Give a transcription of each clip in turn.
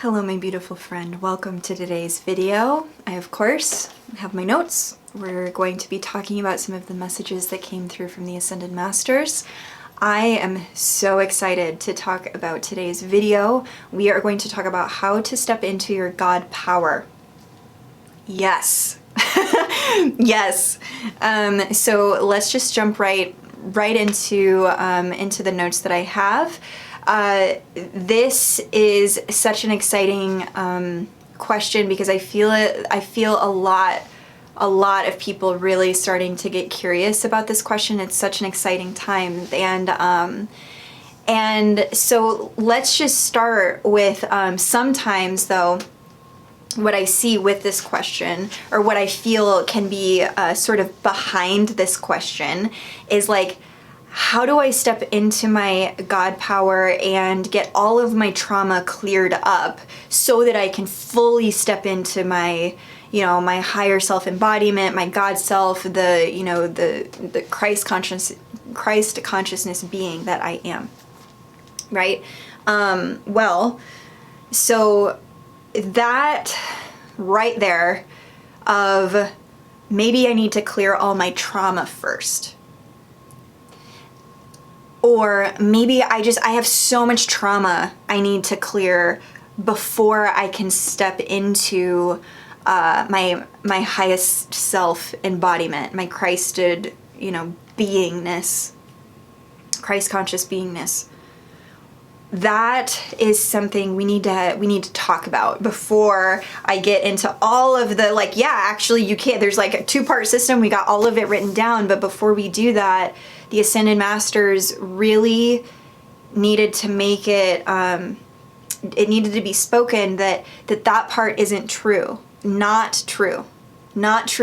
Hello my beautiful friend, welcome to today's video. I of course have my notes. We're going to be talking about some of the messages that came through from the Ascended Masters. I am so excited to talk about today's video. We are going to talk about how to step into your God power. Yes. Yes. So let's just jump right into the notes that I have. This is such an exciting question because I feel a lot of people really starting to get curious about this question. It's such an exciting time, and so let's just start with sometimes though what I see with this question, or what I feel can be sort of behind this question, is like, how do I step into my God power and get all of my trauma cleared up so that I can fully step into my, my higher self embodiment, my God self, the Christ consciousness being that I am, right? So that right there of maybe I need to clear all my trauma first. Or maybe I have so much trauma I need to clear before I can step into my highest self embodiment, my Christed, beingness, Christ conscious beingness. That is something we need to talk about before I get into all of the actually you can't, there's like a two-part system, we got all of it written down, but before we do that, the Ascended Masters really needed to make it, it needed to be spoken that part isn't true. Not true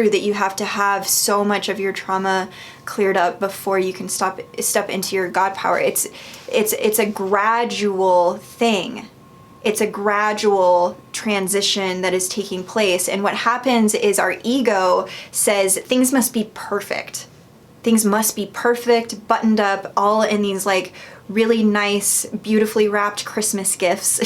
that you have to have so much of your trauma cleared up before you can step into your God power. It's a gradual thing. It's a gradual transition that is taking place. And what happens is our ego says things must be perfect. Things must be perfect, buttoned up, all in these really nice, beautifully wrapped Christmas gifts,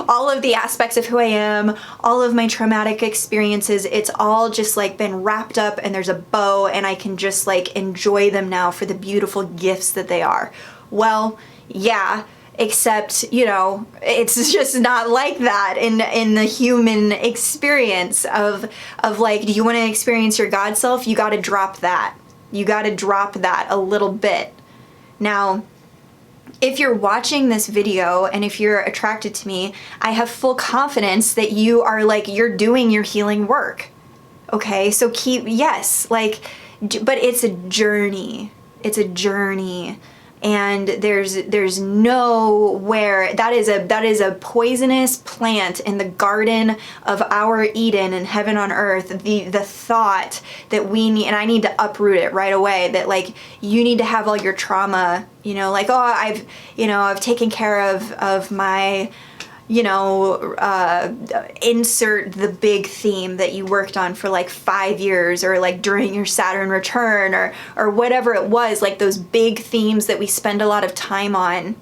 all of the aspects of who I am, all of my traumatic experiences, it's all just been wrapped up and there's a bow and I can just enjoy them now for the beautiful gifts that they are. Well, yeah, except, it's just not like that in the human experience of do you want to experience your God self? You got to drop that. You got to drop that a little bit. Now, if you're watching this video and if you're attracted to me, I have full confidence that you are you're doing your healing work. Okay, so but it's a journey. It's a journey. And there's nowhere that is a poisonous plant in the garden of our Eden and heaven on earth. The thought that we need, and I need to uproot it right away, that you need to have all your trauma, I've taken care of my, insert the big theme that you worked on for 5 years, or during your Saturn return, or whatever it was, those big themes that we spend a lot of time on.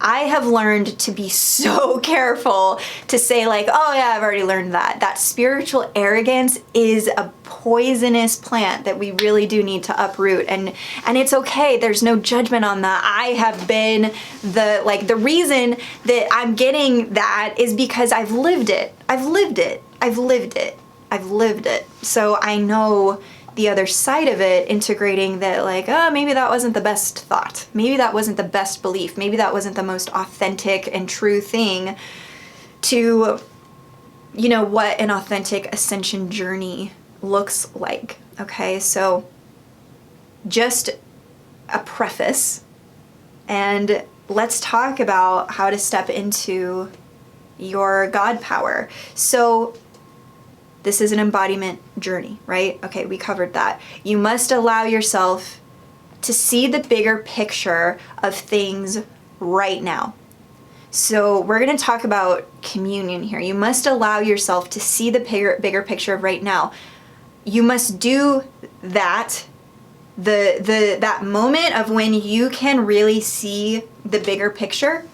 I have learned to be so careful to say oh yeah, I've already learned that. That spiritual arrogance is a poisonous plant that we really do need to uproot, and it's okay. There's no judgment on that. I have been the reason that I'm getting that is because I've lived it. So I know the other side of it, integrating that maybe that wasn't the best thought. Maybe that wasn't the best belief. Maybe that wasn't the most authentic and true thing to, what an authentic ascension journey looks like. Okay, so just a preface, and let's talk about how to step into your God power. So this is an embodiment journey, right? Okay, we covered that. You must allow yourself to see the bigger picture of things right now. So we're going to talk about communion here. You must allow yourself to see the bigger picture of right now. You must do that, that moment of when you can really see the bigger picture.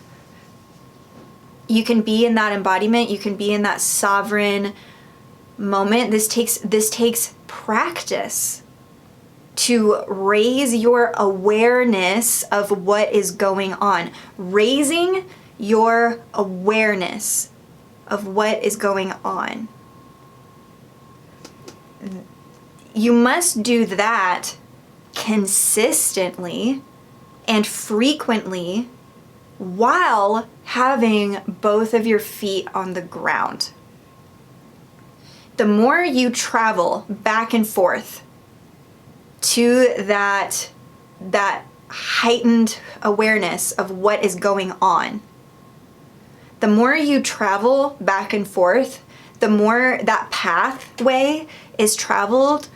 You can be in that embodiment. You can be in that sovereign moment. This takes practice to raise your awareness of what is going on. Raising your awareness of what is going on. You must do that consistently and frequently while having both of your feet on the ground. The more you travel back and forth to that heightened awareness of what is going on, the more you travel back and forth, the more that pathway is traveled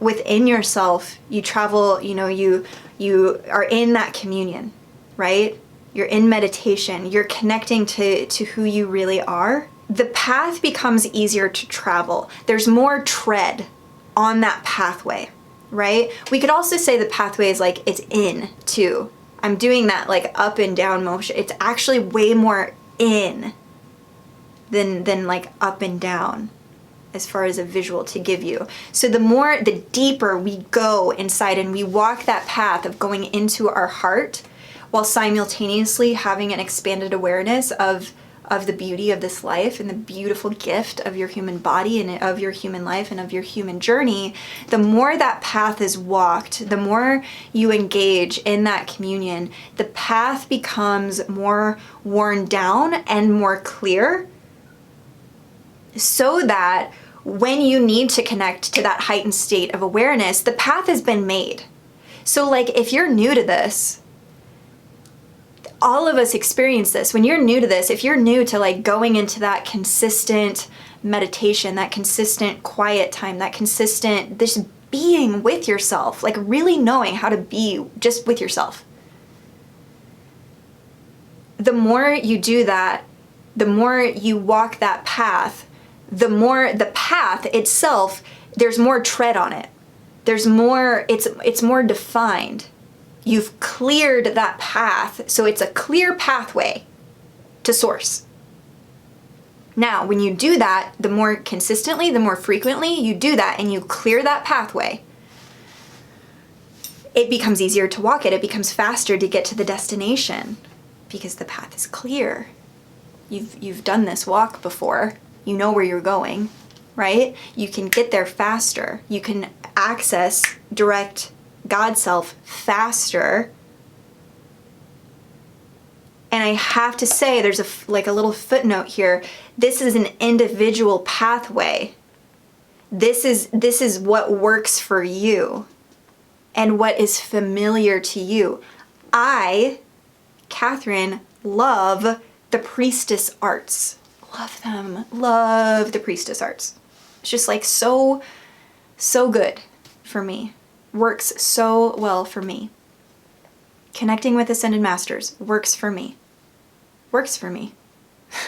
within yourself. You travel, you are in that communion, right? You're in meditation. You're connecting to who you really are. The path becomes easier to travel. There's more tread on that pathway, right? We could also say the pathway is like, it's in too. I'm doing that like up and down motion. It's actually way more in than like up and down as far as a visual to give you. So the deeper we go inside and we walk that path of going into our heart while simultaneously having an expanded awareness of the beauty of this life and the beautiful gift of your human body and of your human life and of your human journey, the more that path is walked, the more you engage in that communion, the path becomes more worn down and more clear, so that when you need to connect to that heightened state of awareness, the path has been made. So like if you're new to this, all of us experience this. When you're new to this, if you're new to like going into that consistent meditation, that consistent quiet time, that consistent, this being with yourself, like really knowing how to be just with yourself. The more you do that, the more you walk that path, the more the path itself, there's more tread on it. There's more, it's more defined. You've cleared that path, so it's a clear pathway to source. Now, when you do that, the more consistently, the more frequently you do that and you clear that pathway, it becomes easier to walk it. It becomes faster to get to the destination because the path is clear. You've done this walk before. You know where you're going, right? You can get there faster. You can access direct God self faster. And I have to say, there's a little footnote here. This is an individual pathway. This is what works for you and what is familiar to you. I, Katherine, love the priestess arts. Love them. Love the priestess arts. It's just like so good for me. Works so well for me. Connecting with Ascended Masters works for me. Works for me.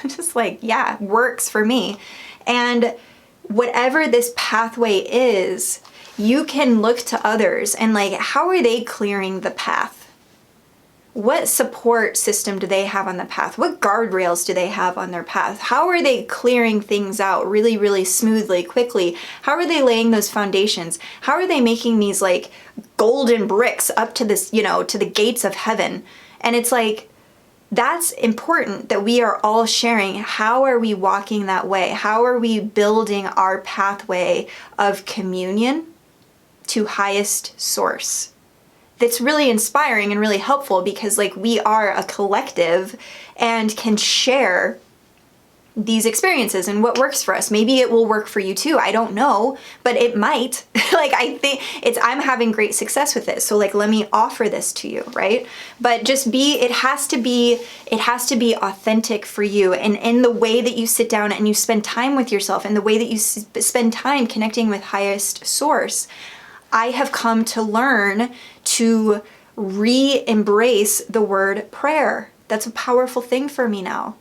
Just like, yeah, works for me. And whatever this pathway is, you can look to others and like, how are they clearing the path? What support system do they have on the path? What guardrails do they have on their path? How are they clearing things out really, really smoothly, quickly? How are they laying those foundations? How are they making these like golden bricks up to this, to the gates of heaven? And it's like, that's important that we are all sharing. How are we walking that way? How are we building our pathway of communion to highest source? That's really inspiring and really helpful because like we are a collective and can share these experiences and what works for us. Maybe it will work for you too. I don't know, but it might. Like I think I'm having great success with this. So like, let me offer this to you, right? But just it has to be authentic for you. And in the way that you sit down and you spend time with yourself and the way that you spend time connecting with highest source, I have come to learn to re-embrace the word prayer. That's a powerful thing for me now.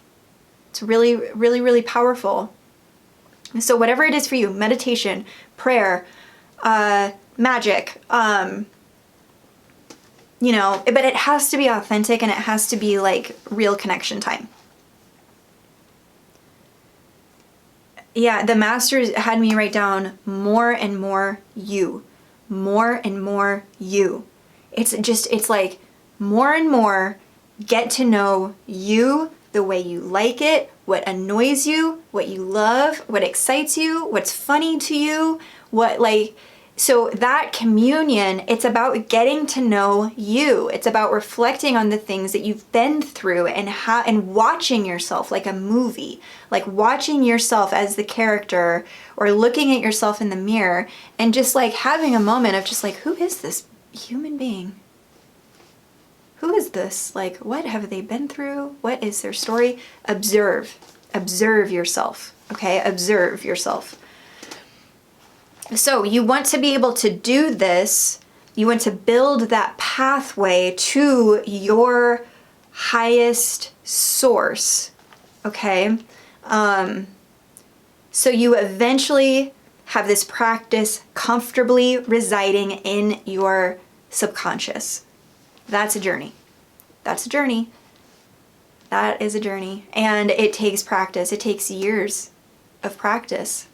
It's really, really, really powerful. So whatever it is for you, meditation, prayer, magic, but it has to be authentic and it has to be like real connection time. Yeah, the masters had me write down more and more you. More and more you. It's like more and more get to know you, the way you like it, what annoys you, what you love, what excites you, what's funny to you, what like, so that communion, it's about getting to know you. It's about reflecting on the things that you've been through and watching yourself like a movie, like watching yourself as the character or looking at yourself in the mirror and just like having a moment of just like, who is this human being? Who is this? Like, what have they been through? What is their story? Observe yourself. Okay. Observe yourself. So you want to be able to do this. You want to build that pathway to your highest source. Okay. So you eventually have this practice comfortably residing in your subconscious. That's a journey. That's a journey. That is a journey. And it takes practice. It takes years of practice.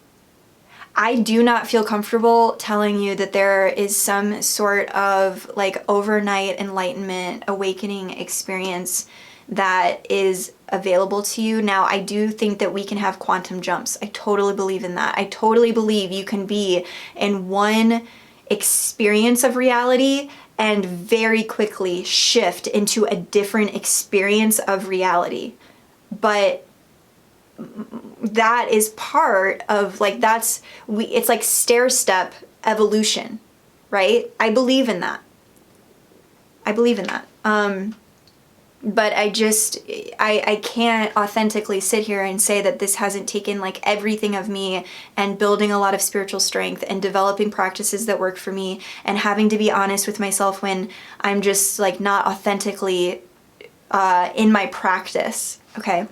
I do not feel comfortable telling you that there is some sort of like overnight enlightenment, awakening experience that is available to you. Now, I do think that we can have quantum jumps. I totally believe in that. I totally believe you can be in one experience of reality and very quickly shift into a different experience of reality. But that is part of like, it's like stair step evolution, right? I believe in that. But I can't authentically sit here and say that this hasn't taken like everything of me and building a lot of spiritual strength and developing practices that work for me and having to be honest with myself when I'm just like not authentically in my practice. Okay.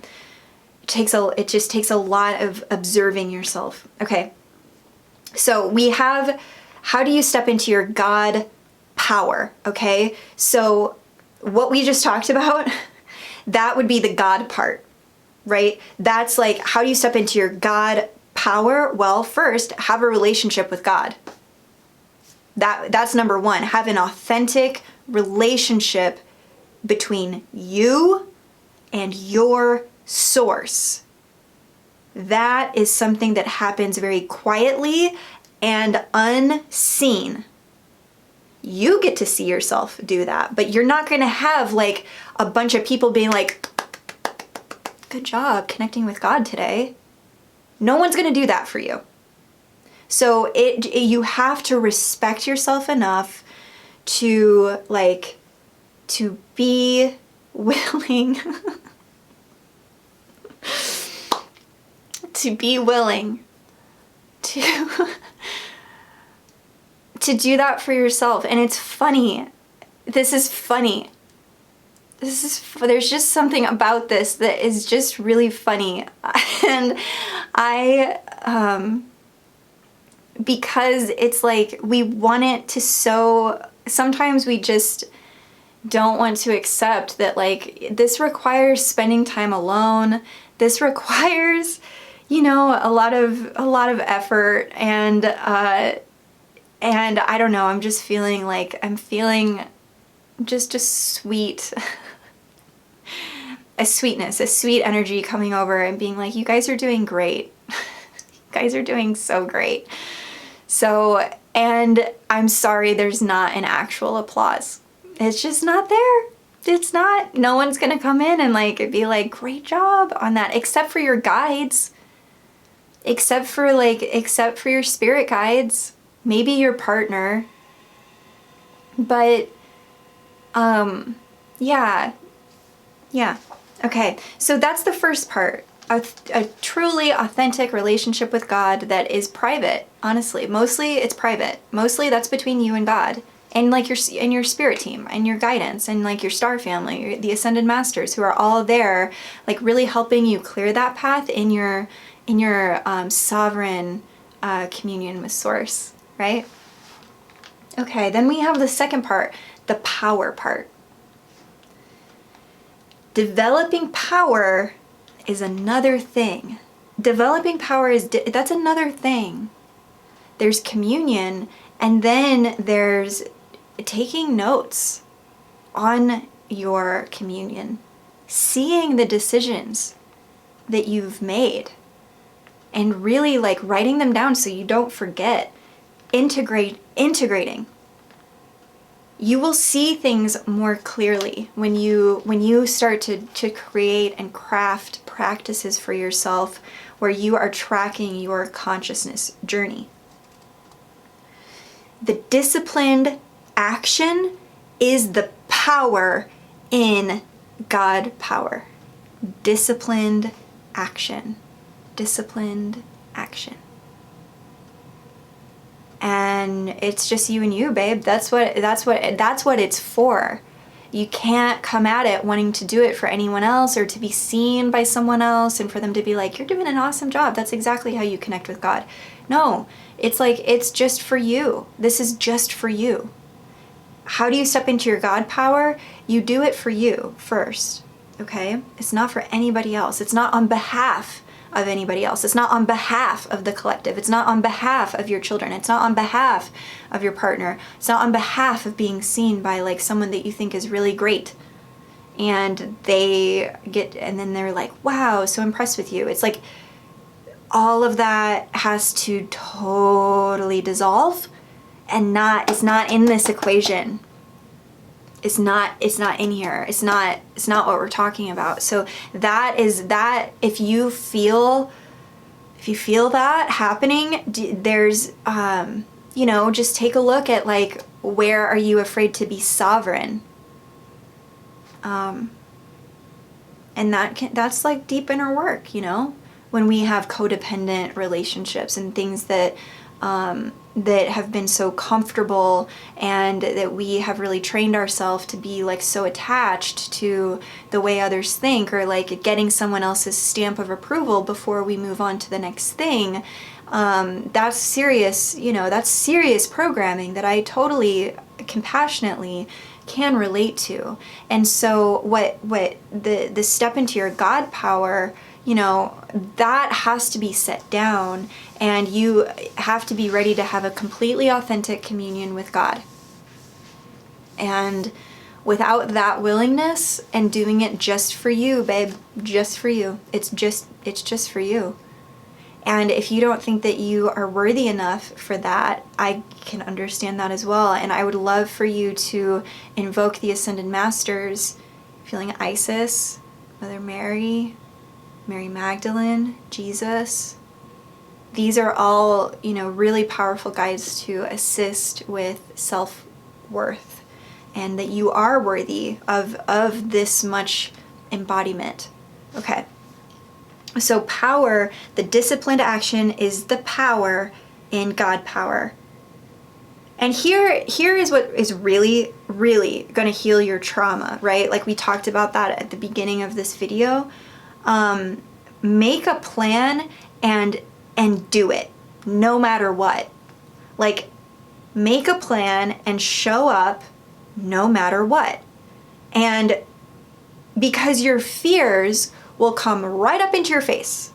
It just takes a lot of observing yourself. Okay. So we have, how do you step into your God power? Okay. So what we just talked about, that would be the God part, right? That's like, how do you step into your God power? Well, first, have a relationship with God. That's number one. Have an authentic relationship between you and your source. That is something that happens very quietly and unseen. You get to see yourself do that, but you're not going to have like a bunch of people being like, good job connecting with God today. No one's going to do that for you. So you have to respect yourself enough to be willing to be willing to do that for yourself. And it's funny. This is funny. There's just something about this that is just really funny. And because it's like we want it to sometimes we just don't want to accept that like this requires spending time alone. This requires, a lot of effort and I don't know, I'm just feeling like I'm feeling just a sweetness, a sweet energy coming over and being like, you guys are doing great. You guys are doing so great. So, and I'm sorry there's not an actual applause. It's just not there. It's not. No one's gonna come in and like be like, great job on that, except for your guides. Except for your spirit guides. Maybe your partner. But, yeah. Okay, so that's the first part. A truly authentic relationship with God that is private, honestly. Mostly it's private. Mostly that's between you and God. And like your spirit team and your guidance and like your star family, the ascended masters who are all there, like really helping you clear that path in your sovereign communion with Source, right? Okay, then we have the second part, the power part. Developing power is another thing developing power that's another thing. There's communion, and then there's taking notes on your communion, seeing the decisions that you've made, and really like writing them down so you don't forget. Integrating. You will see things more clearly when you start to create and craft practices for yourself where you are tracking your consciousness journey. The disciplined action is the power in God power. Disciplined action. Disciplined action. And it's just you and you, babe. That's what it's for. You can't come at it wanting to do it for anyone else or to be seen by someone else and for them to be like, you're doing an awesome job. That's exactly how you connect with God. No, it's like, it's just for you. This is just for you. How do you step into your God power? You do it for you first, okay? It's not for anybody else. It's not on behalf of anybody else. It's not on behalf of the collective. It's not on behalf of your children. It's not on behalf of your partner. It's not on behalf of being seen by like someone that you think is really great. And then they're like, wow, so impressed with you. It's like all of that has to totally dissolve and it's not in this equation. It's not in here. It's not what we're talking about. So if you feel that happening, there's just take a look at like, where are you afraid to be sovereign? And that's like deep inner work, when we have codependent relationships and things that have been so comfortable and that we have really trained ourselves to be like so attached to the way others think, or like getting someone else's stamp of approval before we move on to the next thing. That's serious, that's serious programming that I totally compassionately can relate to. And so what the step into your God power, that has to be set down, and you have to be ready to have a completely authentic communion with God. And without that willingness and doing it just for you, babe, just for you, it's just for you. And if you don't think that you are worthy enough for that, I can understand that as well. And I would love for you to invoke the Ascended Masters, feeling Isis, Mother Mary, Mary Magdalene, Jesus. These are all, really powerful guides to assist with self-worth, and that you are worthy of this much embodiment. Okay. So power, the disciplined action is the power in God power. And here is what is really, really going to heal your trauma, right? Like we talked about that at the beginning of this video. Make a plan and do it no matter what. Like, make a plan and show up no matter what. And because your fears will come right up into your face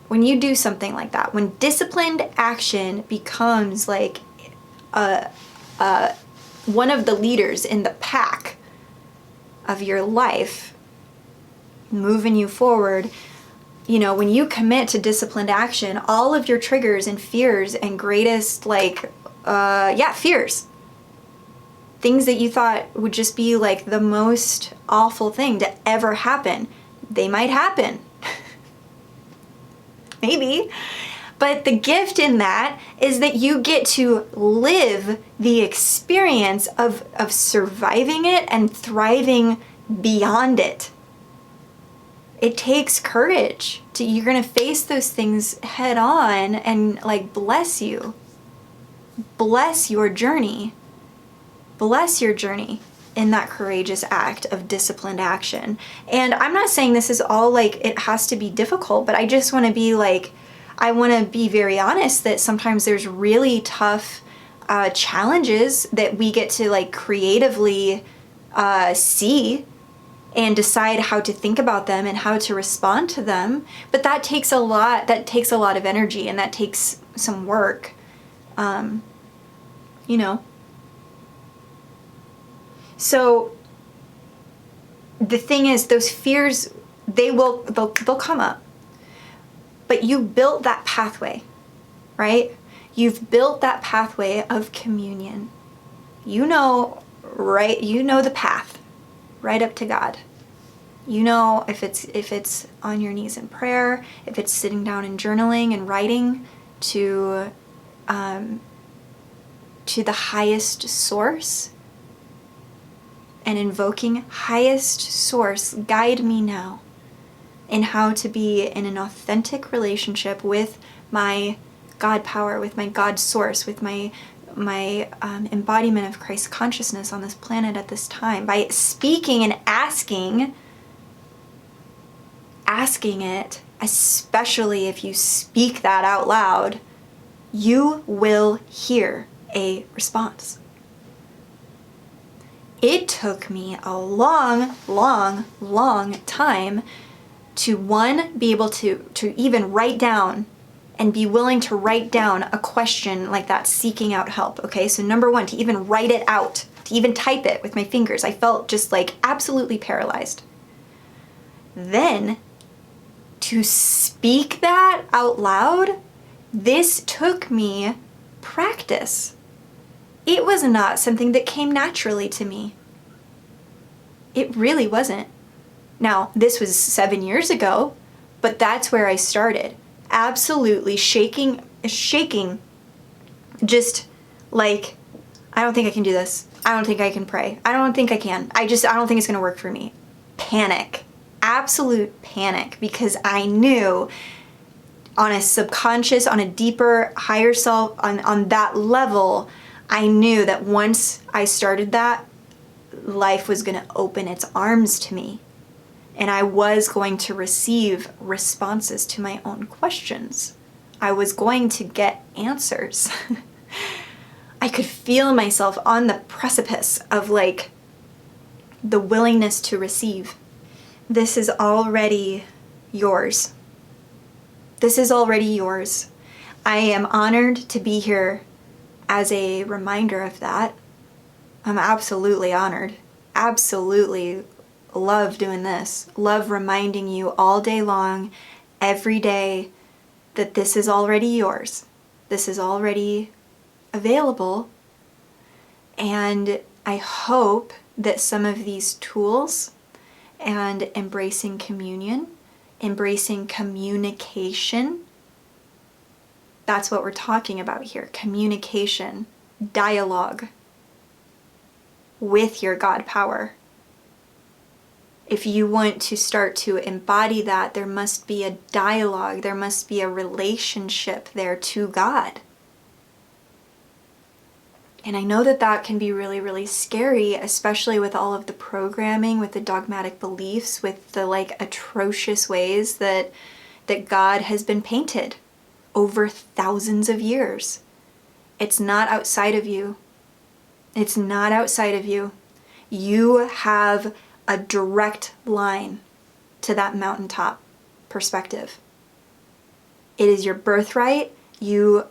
when you do something like that. When disciplined action becomes like one of the leaders in the pack of your life, moving you forward, when you commit to disciplined action, all of your triggers and fears and greatest fears, things that you thought would just be like the most awful thing to ever happen, they might happen. Maybe. But the gift in that is that you get to live the experience of surviving it and thriving beyond it. It takes courage. You're going to face those things head on and like bless you. Bless your journey. Bless your journey in that courageous act of disciplined action. And I'm not saying this is all like it has to be difficult, but I just want to be like, I want to be very honest that sometimes there's really tough challenges that we get to like creatively see and decide how to think about them and how to respond to them. But that takes a lot of energy, and that takes some work. You know. So the thing is, those fears, they'll come up. But you built that pathway, right? You've built that pathway of communion. You know the path right up to God. You know, if it's on your knees in prayer, if it's sitting down and journaling and writing to the highest source and invoking, highest source, guide me now in how to be in an authentic relationship with my God power, with my God source, with my embodiment of Christ consciousness on this planet at this time. By speaking and asking it, especially if you speak that out loud, you will hear a response. It took me a long, long, long time to, one, be able to even write down and be willing to write down a question like that, seeking out help. Okay, so number one, to even write it out, to even type it with my fingers. I felt just like absolutely paralyzed. Then to speak that out loud, this took me practice. It was not something that came naturally to me. It really wasn't. Now, this was 7 years ago, but that's where I started. Absolutely shaking, just like, I don't think I can do this. I don't think I can pray. I don't think I can. I don't think it's going to work for me. Panic. Absolute panic, because I knew on a subconscious, on a deeper, higher self, on that level, I knew that once I started that, life was going to open its arms to me. And I was going to receive responses to my own questions. I was going to get answers. I could feel myself on the precipice of like the willingness to receive. This is already yours. This is already yours. I am honored to be here as a reminder of that. I'm absolutely honored. Absolutely love doing this. Love reminding you all day long, every day, that this is already yours. This is already available. And I hope that some of these tools and embracing communion, embracing communication, that's what we're talking about here. Communication, dialogue with your God power. If you want to start to embody that, there must be a dialogue, there must be a relationship there to God. And I know that that can be really, really scary, especially with all of the programming, with the dogmatic beliefs, with the like atrocious ways that God has been painted over thousands of years. It's not outside of you. It's not outside of you. You have a direct line to that mountaintop perspective. It is your birthright. You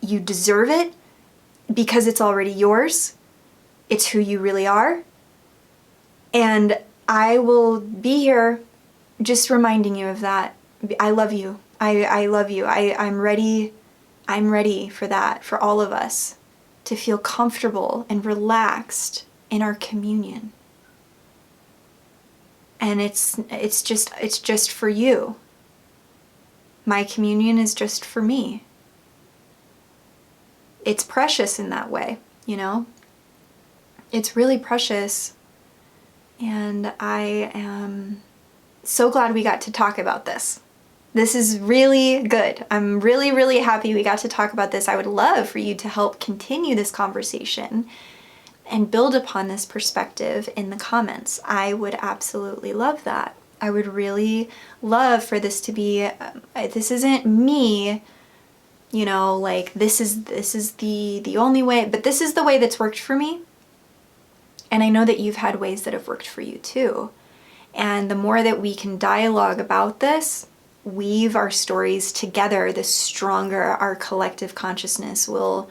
deserve it because it's already yours. It's who you really are. And I will be here just reminding you of that. I love you. I love you. I'm ready for that, for all of us to feel comfortable and relaxed in our communion. And it's just for you. My communion is just for me. It's precious in that way, you know? It's really precious. And I am so glad we got to talk about this. This is really good. I'm really, really happy we got to talk about this. I would love for you to help continue this conversation and build upon this perspective in the comments. I would absolutely love that. I would really love for this to be, this isn't me, you know, like this is the only way, but this is the way that's worked for me. And I know that you've had ways that have worked for you too. And the more that we can dialogue about this, weave our stories together, the stronger our collective consciousness will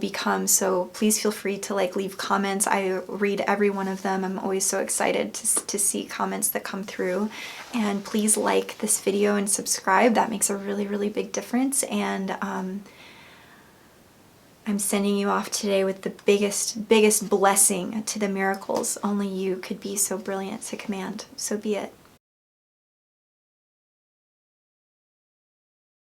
become. So please feel free to leave comments. I read every one of them. I'm always so excited to see comments that come through. And please like this video and subscribe. That makes a really, really big difference. And I'm sending you off today with the biggest blessing to the miracles only you could be so brilliant to command. So be it.